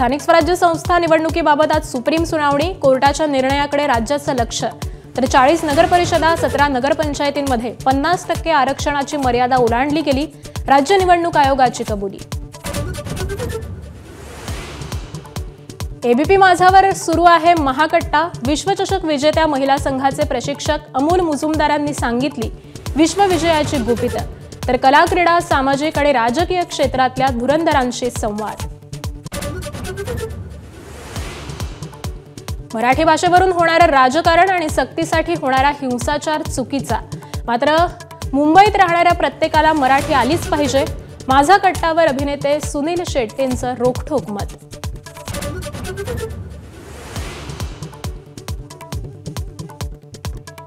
स्थानिक स्वराज्य संस्था निवडणुकीबाबत आज सुप्रीम सुनावणी। कोर्टाच्या निर्णयाकडे राज्याचं लक्ष। तर 40 नगरपरिषदा 17 नगरपंचायतींमध्ये 50% आरक्षणाची मर्यादा ओलांडली गेली। राज्य निवडणूक आयोगाची कबुली। एबीपी माझावर सुरू आहे महाकट्टा। विश्वचषक विजेत्या महिला संघाचे प्रशिक्षक अमोल मुजुमदारांनी सांगितली विश्वविजयाची गुपितं। तर कला, क्रीडा, सामाजिक आणि राजकीय क्षेत्रातल्या धुरंधरांशी संवाद। मराठी भाषेवरून होणारं राजकारण आणि सक्तीसाठी होणारा हिंसाचार चुकीचा, मात्र मुंबईत राहणाऱ्या प्रत्येकाला मराठी आलीच पाहिजे। माझा कट्टावर अभिनेते सुनील शेट्टींचं रोखठोक मत।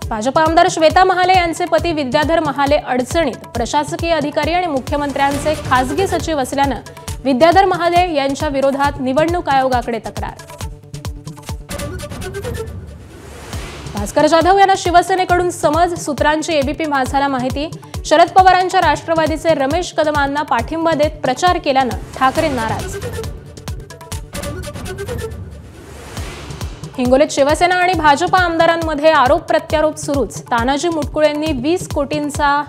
भाजप आमदार श्वेता महाले यांचे पती विद्याधर महाले अडचणीत। प्रशासकीय अधिकारी आणि मुख्यमंत्र्यांचे खासगी सचिव असल्यानं विद्याधर महाले यांच्या विरोधात निवडणूक आयोगाकडे तक्रार। भास्कर जाधव यांना शिवसेनेकडून समज, सूत्रांची एबीपी माझाला माहिती। शरद पवारांच्या राष्ट्रवादीचे रमेश कदमांना पाठिंबा देत प्रचार केल्यानं ठाकरे नाराज। हिंगोलीत शिवसेना आणि भाजप आमदारांमध्ये आरोप प्रत्यारोप सुरूच। तानाजी मुटकुळेंनी 20 कोटींचा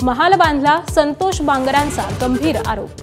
महाल बांधला, संतोष बांगरांचा गंभीर आरोप।